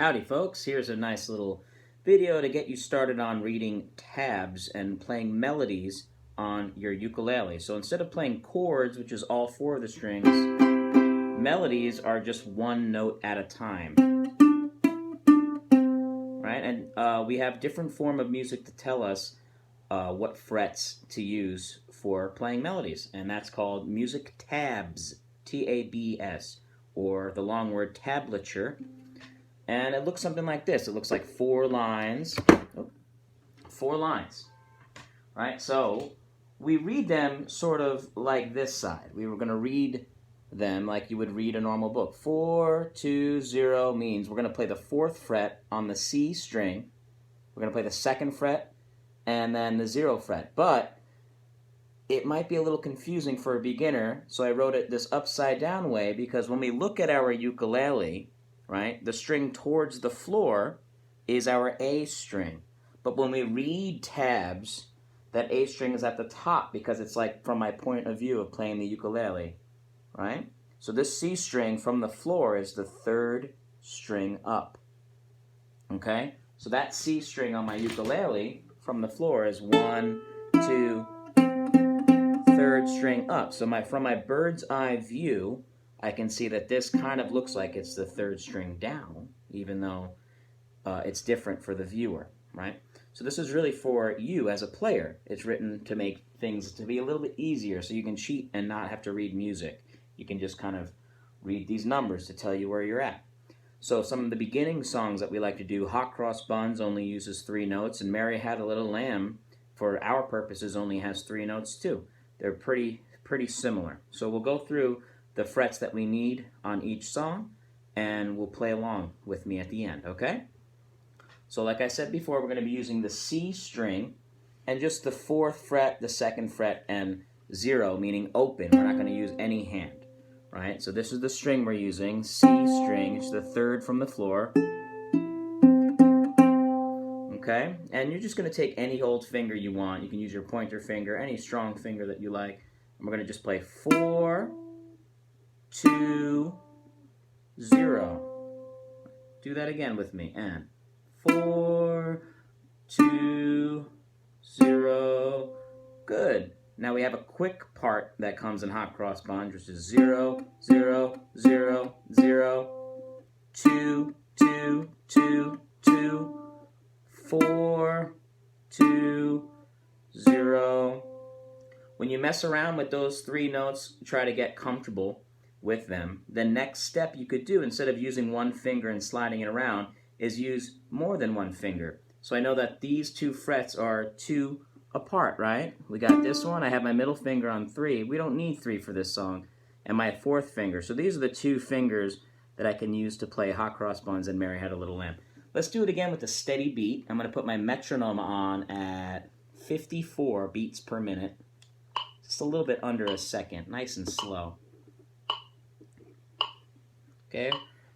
Howdy folks, here's a nice little video to get you started on reading tabs and playing melodies on your ukulele. So instead of playing chords, which is all four of the strings, melodies are just one note at a time. Right? And we have different form of music to tell us what frets to use for playing melodies, and that's called music tabs, T-A-B-S, or the long word tablature. And it looks something like this. It looks like four lines, right? So we read them sort of like this side. We were going to read them like you would read a normal book. 4, 2, 0 means we're going to play the 4th fret on the C string. We're going to play the 2nd fret and then the 0 fret. But it might be a little confusing for a beginner, so I wrote it this upside down way because when we look at our ukulele, right, the string towards the floor is our A string. But when we read tabs, that A string is at the top because it's like from my point of view of playing the ukulele, right? So this C string from the floor is the 3rd string up, okay? So that C string on my ukulele from the floor is 1, 2, 3rd string up. So from my bird's eye view, I can see that this kind of looks like it's the 3rd string down, even though it's different for the viewer, right? So this is really for you as a player. It's written to make things to be a little bit easier so you can cheat and not have to read music. You can just kind of read these numbers to tell you where you're at. So some of the beginning songs that we like to do, Hot Cross Buns only uses 3 notes, and Mary Had a Little Lamb, for our purposes, only has 3 notes too. They're pretty similar. So we'll go through the frets that we need on each song, and we'll play along with me at the end, okay? So like I said before, we're going to be using the C string and just the 4th fret, the 2nd fret, and 0, meaning open. We're not going to use any hand, right? So this is the string we're using, C string. It's the 3rd from the floor, okay? And you're just going to take any old finger you want. You can use your pointer finger, any strong finger that you like. And we're going to just play 4, 2, 0. Do that again with me. And 4, 2, 0. Good. Now we have a quick part that comes in Hot Cross Buns, which is 0, 0, 0, 0, 2, 2, 2, 2, 4, 2, 0. When you mess around with those 3 notes, try to get comfortable with them. The next step you could do, instead of using one finger and sliding it around, is use more than one finger. So I know that these 2 frets are 2 apart, right? We got this one. I have my middle finger on 3. We don't need 3 for this song. And my 4th finger. So these are the 2 fingers that I can use to play Hot Cross Buns and Mary Had a Little Lamb. Let's do it again with a steady beat. I'm going to put my metronome on at 54 beats per minute. Just a little bit under a second. Nice and slow. Okay,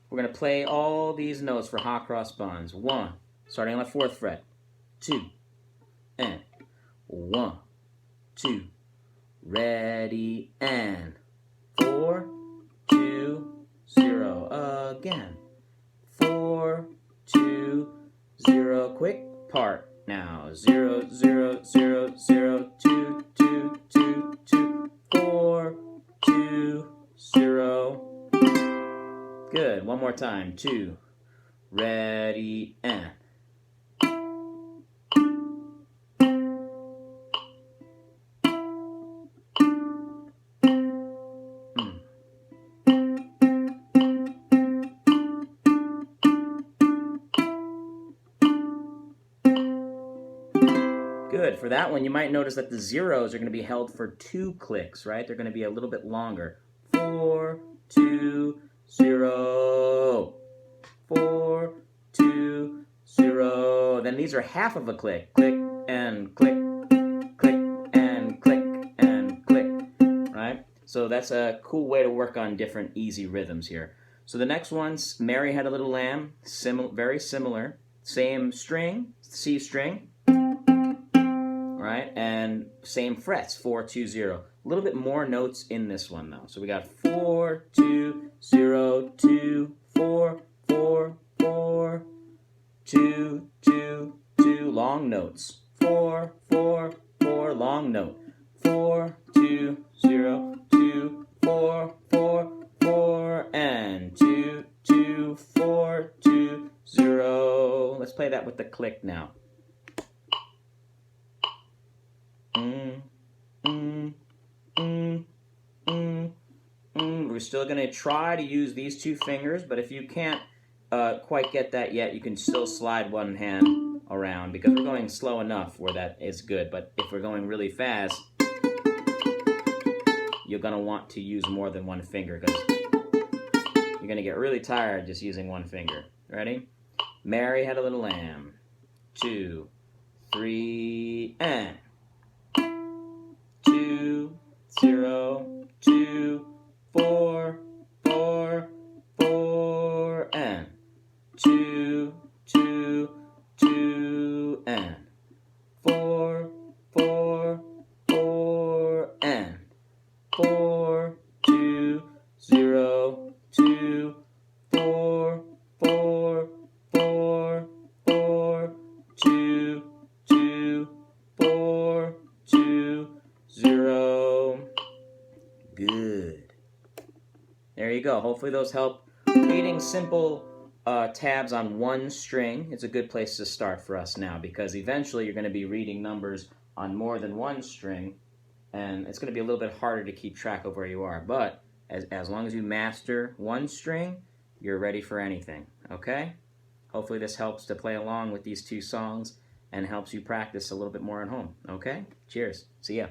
we're going to play all these notes for Hot Cross Buns. 1, starting on the 4th fret. 2, and 1, 2, ready, and 4, 2, 0, again. 4, 2, 0, quick part. Now, 0, 0, 0, 0, 2, 2, 2, 2, 4, 2, 0. Good. One more time. 2, ready, and. Good. For that one, you might notice that the zeros are going to be held for 2 clicks, right? They're going to be a little bit longer. 4, 2, 0, 4, 2, 0. Then these are half of a click. Click and click, click and click and click, right? So that's a cool way to work on different easy rhythms here. So the next one's Mary Had a Little Lamb, very similar. Same string, C string, right? And same frets, 4, 2, 0. A little bit more notes in this one though. So we got 4, 2, 0, 2, 4, 4, 4, 2, 2, 2, long notes. 4, 4, 4, long note. 4, 2, 0, 2, 4, 4, 4, and 2, 2, 4, 2, 0. Let's play that with the click now. We're still going to try to use these two fingers, but if you can't quite get that yet, you can still slide one hand around because we're going slow enough where that is good. But if we're going really fast, you're going to want to use more than one finger because you're going to get really tired just using one finger. Ready? Mary had a little lamb. 2, 3, and 2, 0, 2, 4, 4, 4, and 2, 2, 2, and 4, 4, 4, and 4, 2, 0, 2, 4, 4, 4, 4, 2, 2, 4, 2, 0. Good. There you go. Hopefully those help. Reading simple tabs on one string is a good place to start for us now because eventually you're going to be reading numbers on more than one string and it's going to be a little bit harder to keep track of where you are. But as long as you master one string, you're ready for anything. Okay? Hopefully this helps to play along with these two songs and helps you practice a little bit more at home. Okay? Cheers. See ya.